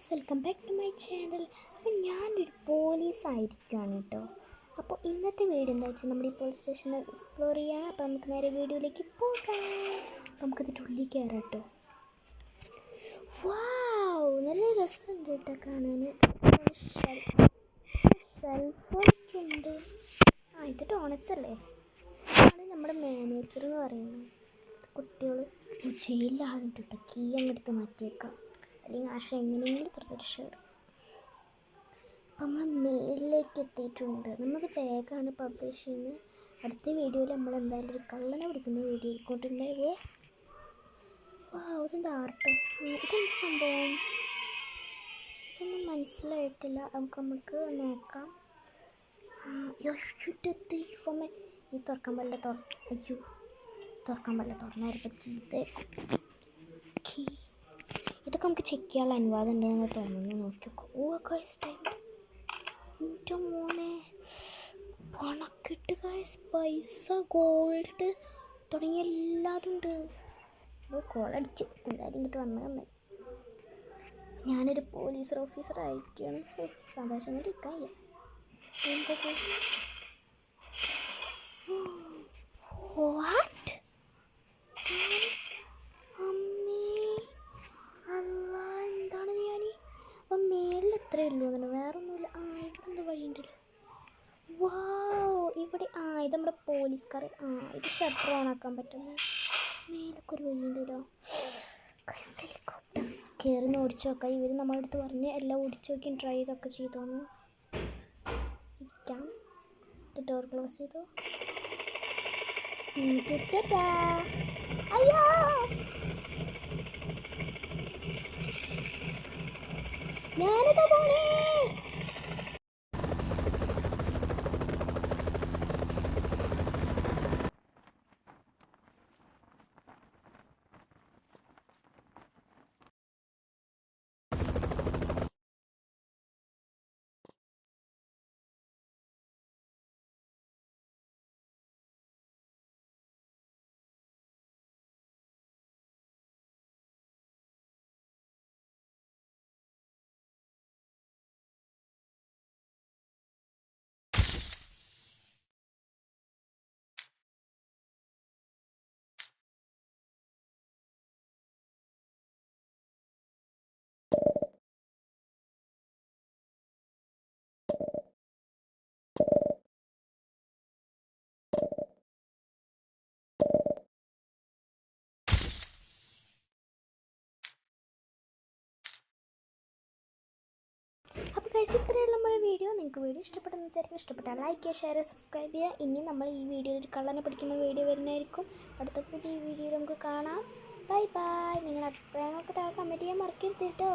Guys, welcome back to my channel. അപ്പോൾ ഞാനൊരു പോലീസായിരിക്കുകയാണ് കേട്ടോ. അപ്പോൾ ഇന്നത്തെ വീഡിയോ എന്താ വെച്ചാൽ നമ്മുടെ ഈ പോലീസ് സ്റ്റേഷൻ എക്സ്പ്ലോർ ചെയ്യാം. അപ്പോൾ നമുക്ക് നേരെ വീഡിയോയിലേക്ക് പോകാം. അപ്പോൾ നമുക്കതിൻ്റെ ഉള്ളിൽ കയറാം കേട്ടോ. വാവ്, നല്ല രസമുണ്ട് കേട്ടോ കാണാൻ. ഷെൽഫൊക്കെ ഉണ്ട്. ഇത് ഡോണറ്റ്സ് അല്ലേ? ആണ് നമ്മുടെ മാനേജർ എന്ന് പറയുന്നത്. കുട്ടികൾ ജയിലിലാണ് കേട്ടോ. കീ അങ്ങെടുത്ത് മാറ്റിയേക്കാം, അല്ലെങ്കിൽ ആശ എങ്ങനെയെങ്കിലും തുറന്നിട്ട്. അപ്പം നമ്മൾ മേളിലേക്ക് എത്തിയിട്ടുണ്ട്. നമുക്ക് ബാഗാണ് പബ്ലിഷ് ചെയ്യുന്നത്. അടുത്ത വീഡിയോയിൽ നമ്മൾ എന്തായാലും ഒരു കള്ളനെ പിടിക്കുന്ന വീഡിയോ ആയിക്കോട്ടുണ്ടാവുക. ഇതെന്താ ആർട്ടോ? ഇതെന്താ സംഭവം? ഇതൊന്നും മനസ്സിലായിട്ടില്ല. നമുക്ക് നോക്കാം. ദൈവമേ, ഈ തുറക്കാൻ പറ്റില്ല. അയ്യോ, തുറക്കാൻ പറ്റില്ല. തുറന്നായിരിക്കും കീ. ഇതൊക്കെ നമുക്ക് ചെക്ക് ചെയ്യാനുള്ള അനുവാദം ഉണ്ടെന്ന് തോന്നുന്നു. നോക്കിക്കോ. Guys, time. എൻ്റെ മോനെ, പണക്കിട്ട് ഗൈസ്. പൈസ, ഗോൾഡ് തുടങ്ങിയ എല്ലാതും ഉണ്ട്. കോളടിച്ചു. എന്തായാലും ഇങ്ങോട്ട് വന്നതന്നെ. ഞാനൊരു പോലീസ് ഓഫീസർ ആയിരിക്കുകയാണ്. സന്തോഷം കൊണ്ട് ഇരിക്കാൻ. വാട്ട്? എന്താണ് ഞാൻ? അപ്പം മേളിൽ എത്രയേ ഉള്ളൂ അങ്ങനെ, വേറെ ഒന്നുമില്ല. ഇവിടെ എന്താ വഴിയുണ്ടല്ലോ. ഇവിടെ ഇത് നമ്മുടെ പോലീസ് കാർ. ഇത് ഷട്ടർ ഓൺ ആക്കാൻ പറ്റുന്നു. മേലൊക്കെ ഒരു വഴിയുണ്ടല്ലോ. ഹെലികോപ്റ്റർ കയറി ഓടിച്ചു നോക്കാം. ഇവർ നമ്മുടെ അടുത്ത് പറഞ്ഞ് എല്ലാം ഓടിച്ചു നോക്കി ട്രൈ ചെയ്തൊക്കെ ചെയ്തോന്ന് ഇരിക്കാം. ഡോർ ക്ലോസ് ചെയ്തു. അയ്യോ, ഞാനിതാ പോണേ. അപ്പോൾ ഗൈസ്, ഇത്രയുള്ള നമ്മുടെ വീഡിയോ. നിങ്ങൾക്ക് വീഡിയോ ഇഷ്ടപ്പെട്ടെന്ന് വിചാരിക്കും. ഇഷ്ടപ്പെട്ടാൽ ലൈക്ക് ചെയ്യുക, ഷെയർ ചെയ്യുക, സബ്സ്ക്രൈബ് ചെയ്യുക. ഇനി നമ്മൾ ഈ വീഡിയോയിൽ ഒരു കള്ളനെ പിടിക്കുന്ന വീഡിയോ വരുന്നതായിരിക്കും. അടുത്ത പുതിയ വീഡിയോയിൽ നമുക്ക് കാണാം. Bye bye. നിങ്ങളുടെ അഭിപ്രായങ്ങൾക്ക് താഴെ കമൻറ്റ് ചെയ്യാൻ മറക്കരുത് കേട്ടോ.